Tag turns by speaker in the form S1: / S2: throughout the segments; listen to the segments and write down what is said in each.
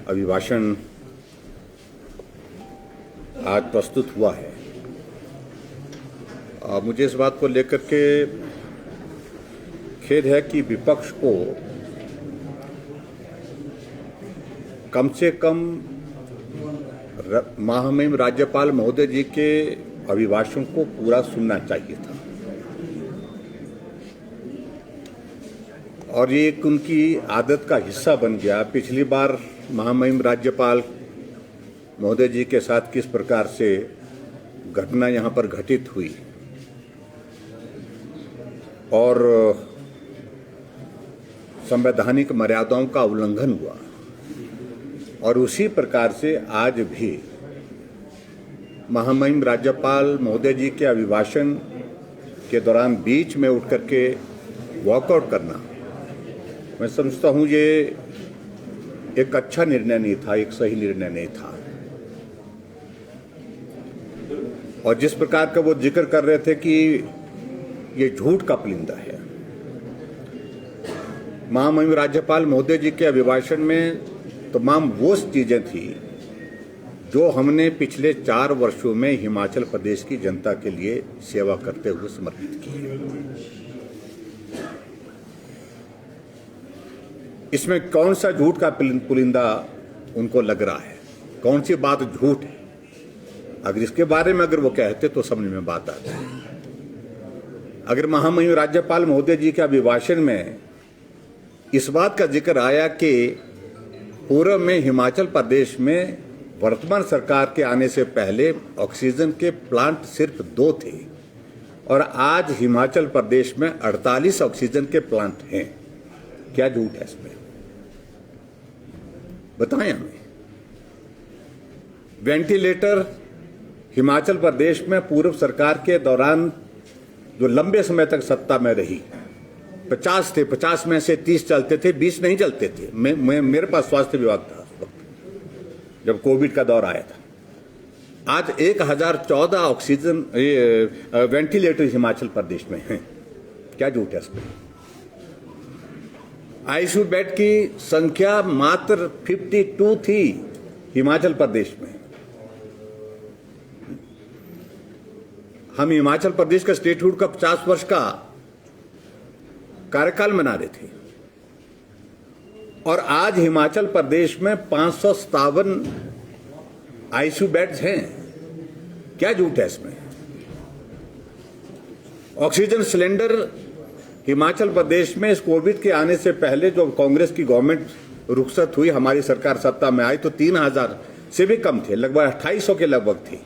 S1: अभिभाषण आज प्रस्तुत हुआ है। मुझे इस बात को लेकर के खेद है कि विपक्ष को कम से कम महामहिम राज्यपाल महोदय जी के अभिभाषण को पूरा सुनना चाहिए था और ये एक उनकी आदत का हिस्सा बन गया। पिछली बार महामहिम राज्यपाल महोदय जी के साथ किस प्रकार से घटना यहाँ पर घटित हुई और संवैधानिक मर्यादाओं का उल्लंघन हुआ, और उसी प्रकार से आज भी महामहिम राज्यपाल महोदय जी के अभिभाषण के दौरान बीच में उठ करके वॉकआउट करना, मैं समझता हूँ ये एक अच्छा निर्णय नहीं था, एक सही निर्णय नहीं था। और जिस प्रकार का वो जिक्र कर रहे थे कि ये झूठ का पुलिंदा है, महामहिम राज्यपाल महोदय जी के अभिभाषण में तमाम वो चीजें थी जो हमने पिछले 4 वर्षों में हिमाचल प्रदेश की जनता के लिए सेवा करते हुए समर्पित की है। इसमें कौन सा झूठ का पुलिंदा उनको लग रहा है, कौन सी बात झूठ है? अगर इसके बारे में अगर वो कहते तो समझ में बात आती है। अगर महामहिम राज्यपाल महोदय जी के अभिभाषण में इस बात का जिक्र आया कि पूर्व में हिमाचल प्रदेश में वर्तमान सरकार के आने से पहले ऑक्सीजन के प्लांट सिर्फ 2 थे और आज हिमाचल प्रदेश में 48 ऑक्सीजन के प्लांट हैं, क्या झूठ है इसमें? बताएं हमें। वेंटिलेटर हिमाचल प्रदेश में पूर्व सरकार के दौरान जो लंबे समय तक सत्ता में रही 50 थे, 50 में से 30 चलते थे, 20 नहीं चलते थे। मेरे पास स्वास्थ्य विभाग था उस वक्त जब कोविड का दौर आया था। आज 1014 ऑक्सीजन वेंटिलेटर हिमाचल प्रदेश में हैं, क्या झूठ है इसमें? आईसीयू बेड की संख्या मात्र 52 थी हिमाचल प्रदेश में। हम हिमाचल प्रदेश का स्टेटहुड का 50 वर्ष का कार्यकाल मना रहे थे और आज हिमाचल प्रदेश में 557 आईसीयू बेड्स हैं, क्या झूठ है इसमें? ऑक्सीजन सिलेंडर हिमाचल प्रदेश में इस कोविड के आने से पहले जो कांग्रेस की गवर्नमेंट रुखसत हुई, हमारी सरकार सत्ता में आई तो 3000 से भी कम थे, लगभग 2800 के लगभग थे।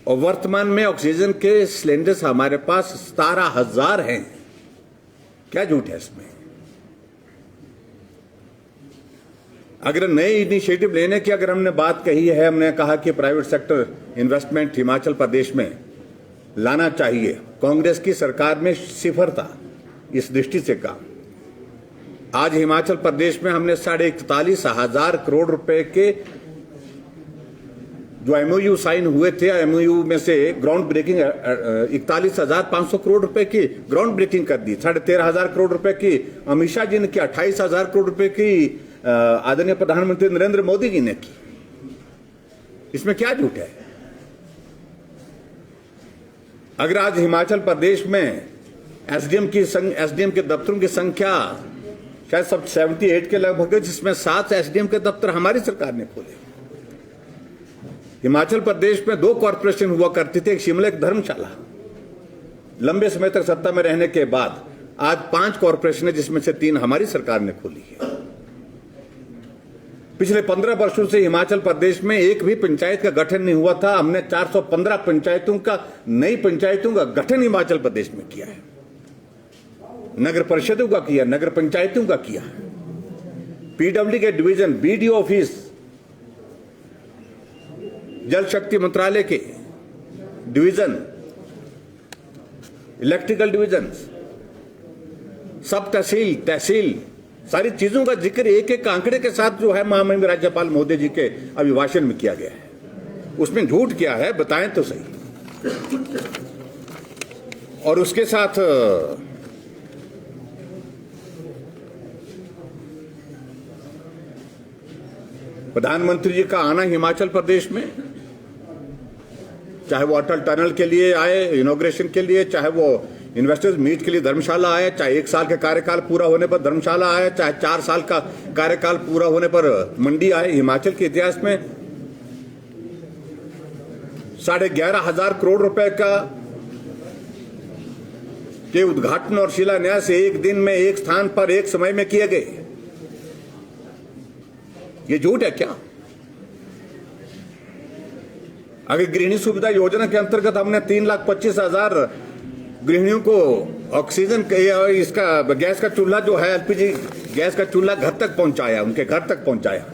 S1: और वर्तमान में ऑक्सीजन के सिलेंडर्स हमारे पास 17,000 हैं, क्या झूठ है इसमें? अगर नए इनिशिएटिव लेने की अगर हमने बात कही है, हमने कहा कि private sector investment Himachal Pradesh में लाना चाहिए, कांग्रेस की सरकार में सिफर था इस दृष्टि से काम। आज हिमाचल प्रदेश में हमने 41,500 करोड़ रुपए के जो एमओयू साइन हुए थे, एमओयू में से ग्राउंड ब्रेकिंग 41,500 करोड़ रुपए की ग्राउंड ब्रेकिंग कर दी। 13,500 करोड़ रुपए की अमित शाह जी ने की, 28,000 करोड़ रुपए की आदरणीय प्रधानमंत्री नरेंद्र मोदी जी ने की। इसमें क्या झूठ है? अगर आज हिमाचल प्रदेश में एसडीएम के दफ्तरों की संख्या शायद सब 78 के लगभग है, जिसमें 7 एसडीएम के दफ्तर हमारी सरकार ने खोले। हिमाचल प्रदेश में 2 कॉर्पोरेशन हुआ करती थी, एक शिमला, एक धर्मशाला। लंबे समय तक सत्ता में रहने के बाद आज 5 कॉर्पोरेशन है, जिसमें से 3 हमारी सरकार ने खोली है। पिछले 15 वर्षों से हिमाचल प्रदेश में एक भी पंचायत का गठन नहीं हुआ था। हमने 415 पंचायतों का, नई पंचायतों का गठन हिमाचल प्रदेश में किया है। नगर परिषदों का किया, नगर पंचायतों का किया, पीडब्ल्यू के डिवीजन, बीडीओ ऑफिस, जल शक्ति मंत्रालय के डिवीजन, इलेक्ट्रिकल डिवीजन, सब तहसील सारी चीजों का जिक्र एक एक आंकड़े के साथ जो है महामहिम राज्यपाल महोदय जी के अभिभाषण में किया गया है। उसमें झूठ क्या है बताएं तो सही। और उसके साथ प्रधानमंत्री जी का आना हिमाचल प्रदेश में, चाहे वो अटल टनल के लिए आए इनॉग्रेशन के लिए, चाहे वो इन्वेस्टर्स मीट के लिए धर्मशाला आए, चाहे 1 साल का कार्यकाल पूरा होने पर धर्मशाला आए, चाहे 4 साल का कार्यकाल पूरा होने पर मंडी आए, हिमाचल के इतिहास में 11,500 करोड़ रुपए का के उद्घाटन और शिलान्यास एक दिन में एक स्थान पर एक समय में किए गए। ये झूठ है क्या? अगर गृहिणी सुविधा योजना के अंतर्गत हमने 3,25,000 गृहिणियों को ऑक्सीजन इसका गैस का चूल्हा जो है एलपीजी गैस का चूल्हा घर तक पहुंचाया, उनके घर तक पहुंचाया,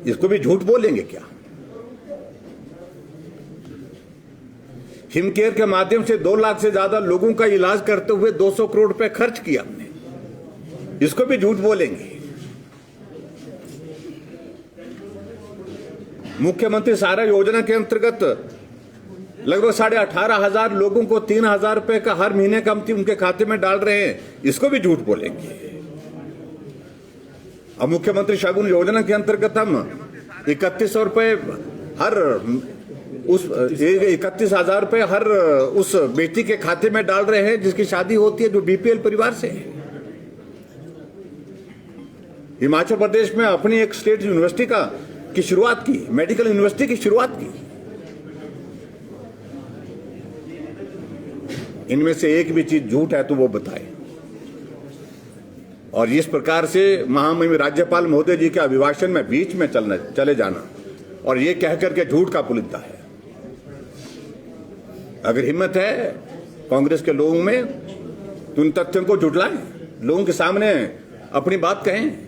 S1: इसको भी झूठ बोलेंगे क्या? हिमकेयर के माध्यम से 2 लाख से ज्यादा लोगों का इलाज करते हुए 200 करोड़ रुपए खर्च किया हमने, इसको भी झूठ बोलेंगे। मुख्यमंत्री सहारा योजना के अंतर्गत लगभग 18,500 लोगों को 3,000 रुपए का हर महीने का उनके खाते में डाल रहे हैं, इसको भी झूठ बोलेंगे। अब मुख्यमंत्री शगुन योजना के अंतर्गत हम 3,100 रुपए हर उस 31,000 रुपए हर उस बेटी के खाते में डाल रहे हैं जिसकी शादी होती है, जो बीपीएल परिवार से है। हिमाचल प्रदेश में अपनी एक स्टेट यूनिवर्सिटी की शुरुआत की, मेडिकल यूनिवर्सिटी की शुरुआत की। इनमें से एक भी चीज झूठ है तो वो बताए। और इस प्रकार से महामहिम राज्यपाल महोदय जी के अभिभाषण में बीच में चले जाना और ये कहकर के झूठ का पुलिंदा है। अगर हिम्मत है कांग्रेस के लोगों में तो उन तथ्यों को झुठलाएं, लोगों के सामने अपनी बात कहें।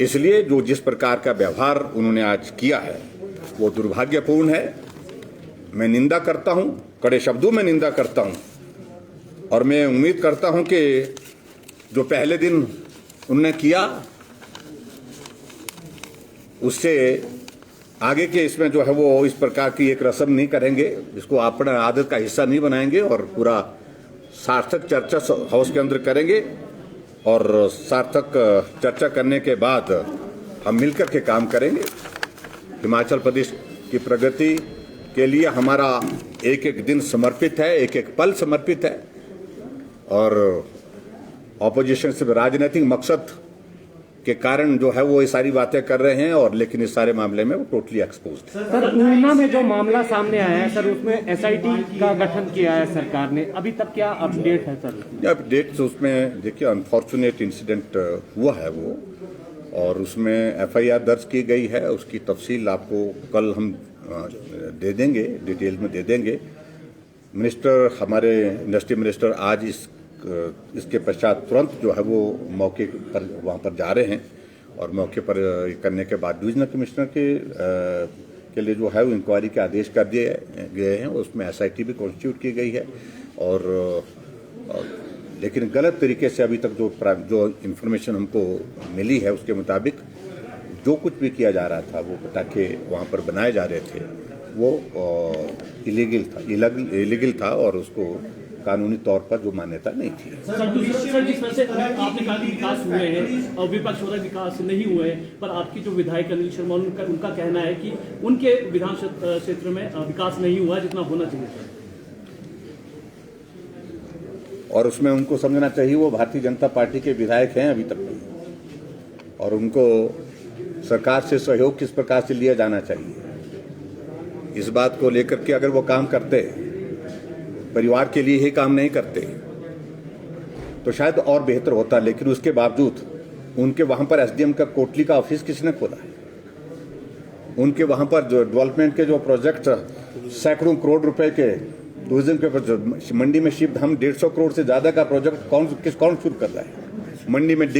S1: इसलिए जो जिस प्रकार का व्यवहार उन्होंने आज किया है वो दुर्भाग्यपूर्ण है। मैं निंदा करता हूं, कड़े शब्दों में निंदा करता हूं, और मैं उम्मीद करता हूं कि जो पहले दिन उन्होंने किया उससे आगे के इसमें जो है वो इस प्रकार की एक रस्म नहीं करेंगे, इसको अपना आदत का हिस्सा नहीं बनाएंगे और पूरा सार्थक चर्चा हाउस के अंदर करेंगे। और सार्थक चर्चा करने के बाद हम मिलकर के काम करेंगे। हिमाचल प्रदेश की प्रगति के लिए हमारा एक एक दिन समर्पित है, एक एक पल समर्पित है। और ऑपोजिशन से राजनीतिक मकसद के कारण जो है वो ये सारी बातें कर रहे हैं, और लेकिन इस सारे मामले में वो टोटली एक्सपोज्ड है।
S2: सर, ऊना में जो मामला सामने आया है सर, उसमें एसआईटी का गठन किया है सरकार ने, अभी तक क्या अपडेट है सर?
S1: अपडेट तो उसमें देखिए अनफॉर्चुनेट इंसिडेंट हुआ है वो, और उसमें एफआईआर दर्ज की गई है। उसकी तफसील आपको कल हम दे देंगे, डिटेल में दे देंगे। मिनिस्टर, हमारे इंडस्ट्री मिनिस्टर आज इसके पश्चात तुरंत जो है वो मौके पर वहाँ पर जा रहे हैं, और मौके पर करने के बाद डिविजनल कमिश्नर के लिए जो है वो इंक्वायरी के आदेश कर दिए गए हैं। उसमें एसआईटी भी कॉन्स्टिट्यूट की गई है। और लेकिन गलत तरीके से अभी तक जो इन्फॉर्मेशन हमको मिली है उसके मुताबिक जो कुछ भी किया जा रहा था, वो पटाखे वहाँ पर बनाए जा रहे थे, वो इलीगल था और उसको कानूनी तौर पर जो मान्यता नहीं थी।
S3: सर, जिस तरह से आपने कहा कि विकास हुए हैं और विपक्ष वाला विकास नहीं हुए हैं, पर आपकी जो विधायक अनिल शर्मा उनका कहना है कि उनके विधान क्षेत्र में विकास नहीं हुआ जितना होना चाहिए था,
S1: और उसमें उनको समझना चाहिए वो भारतीय जनता पार्टी के विधायक हैं अभी तक, और उनको सरकार से सहयोग किस प्रकार से लिया जाना चाहिए, इस बात को लेकर के अगर वो काम करते, परिवार के लिए ही काम नहीं करते, तो शायद और बेहतर होता। लेकिन उसके बावजूद उनके वहां पर एसडीएम का कोटली का ऑफिस किसने खोला है? उनके वहां पर जो डेवलपमेंट के जो प्रोजेक्ट सैकड़ों करोड़ रुपए के टूरिज्म के मंडी में शिफ्ट, हम 150 करोड़ से ज्यादा का प्रोजेक्ट कौन शुरू कर रहा है? मंडी में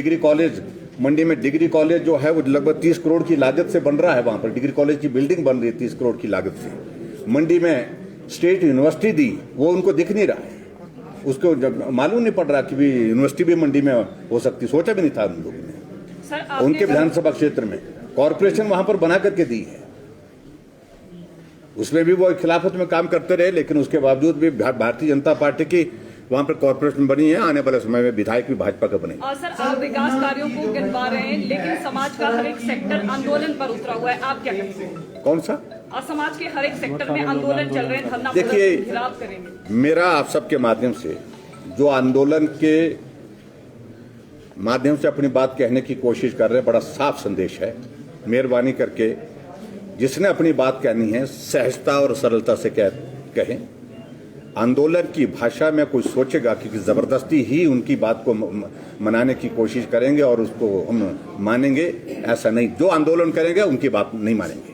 S1: डिग्री कॉलेज जो है वो लगभग 30 करोड़ की लागत से बन रहा है। वहां पर डिग्री कॉलेज की बिल्डिंग बन रही है 30 करोड़ की लागत से। मंडी में स्टेट यूनिवर्सिटी दी, वो उनको दिख नहीं रहा है, उसको मालूम नहीं पड़ रहा कि भी यूनिवर्सिटी भी मंडी में हो सकती, सोचा भी नहीं था उन लोगों ने। उनके विधानसभा क्षेत्र में कॉरपोरेशन वहां पर बना करके दी है, उसमें भी वो खिलाफत में काम करते रहे। लेकिन उसके बावजूद भी भारतीय जनता पार्टी की वहां पर कॉर्पोरेशन बनी है, आने वाले समय में विधायक भी भाजपा का बनेगा।
S4: सर, आप विकास कार्यों को गिनवा रहे हैं, लेकिन समाज का हर एक सेक्टर आंदोलन पर उतरा हुआ है, आप क्या कहेंगे?
S1: कौन सा?
S4: समाज के हर एक सेक्टर में आंदोलन चल रहे हैं, धरना
S1: देखिए,
S4: खिलाफ करेंगे।
S1: मेरा आप सबके माध्यम से जो आंदोलन के माध्यम से अपनी बात कहने की कोशिश कर रहे हैं, बड़ा साफ संदेश है। मेहरबानी करके जिसने अपनी बात कहनी है सहजता और सरलता से कहें। आंदोलन की भाषा में कोई सोचेगा कि जबरदस्ती ही उनकी बात को मनाने की कोशिश करेंगे और उसको हम मानेंगे, ऐसा नहीं। जो आंदोलन करेंगे उनकी बात नहीं मानेंगे।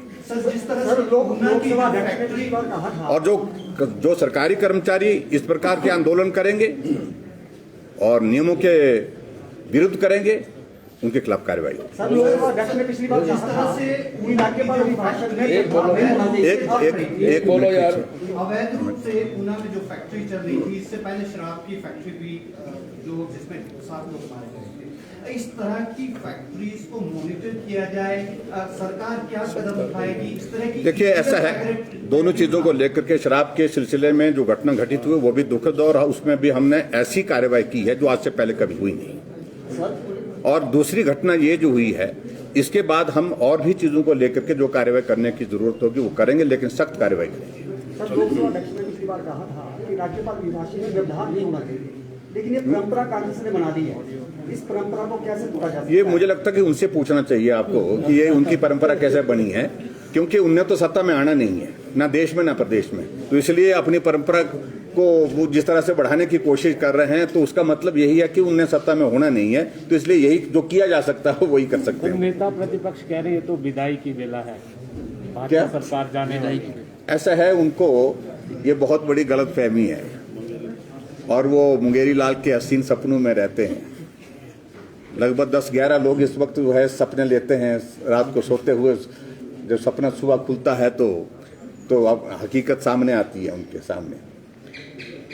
S1: और जो सरकारी कर्मचारी इस प्रकार के आंदोलन करेंगे और नियमों के विरुद्ध करेंगे, उनके खिलाफ कार्रवाई। एक बोलो यार।
S5: अवैध रूप से ऊना में जो फैक्ट्री चल रही थी, इससे पहले शराब की फैक्ट्री भी जो जिसमें 7 लोग मारे गए थे, इस तरह की फैक्ट्रीज को मॉनिटर किया जाए, सरकार क्या कदम उठाएगी इस तरह की?
S1: देखिए, ऐसा है, दोनों चीजों को लेकर के शराब के सिलसिले में जो घटना घटित हुई वो भी दुखद, और उसमें भी हमने ऐसी कार्रवाई की है जो आज से पहले कभी हुई नहीं। और दूसरी घटना ये जो हुई है, इसके बाद हम और भी चीजों को लेकर के जो कार्रवाई करने की जरूरत होगी वो करेंगे, लेकिन सख्त कार्रवाई करेंगे।
S6: सर, लोकसभा अध्यक्ष ने पिछली बार कहा था कि राज्यपाल अभिभाषण में व्यवधान नहीं होना चाहिए, लेकिन ये परंपरा कांग्रेस ने बना दी है। इस परंपरा को कैसे तोड़ा जा सकता है?
S1: ये मुझे लगता है कि उनसे पूछना चाहिए आपको कि ये उनकी परंपरा कैसे बनी है, क्योंकि उनने तो सत्ता में आना नहीं है, ना देश में ना प्रदेश में, तो इसलिए अपनी परंपरा को वो जिस तरह से बढ़ाने की कोशिश कर रहे हैं, तो उसका मतलब यही है कि उन्हें सत्ता में होना नहीं है, तो इसलिए यही जो किया जा सकता है वही कर सकते हैं।
S2: नेता प्रतिपक्ष कह रहे हैं तो विदाई की बेला है,
S1: क्या
S2: सरकार जाने वाली है।
S1: ऐसा है, उनको ये बहुत बड़ी गलतफहमी है और वो मुंगेरी लाल के हसीन सपनों में रहते हैं। लगभग 10-11 लोग इस वक्त जो है सपने लेते हैं रात को सोते हुए, जब सपना सुबह खुलता है तो अब हकीकत सामने आती है उनके सामने।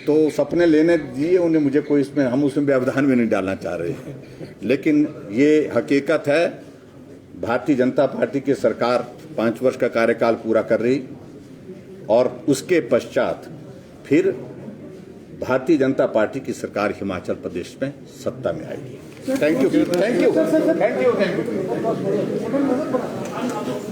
S1: तो सपने लेने दिए उन्हें, मुझे कोई इसमें, हम उसमें व्यवधान भी नहीं डालना चाह रहे हैं, लेकिन ये हकीकत है। भारतीय जनता पार्टी की सरकार 5 वर्ष का कार्यकाल पूरा कर रही और उसके पश्चात फिर भारतीय जनता पार्टी की सरकार हिमाचल प्रदेश में सत्ता में आएगी। Thank you, thank you, thank you, thank you.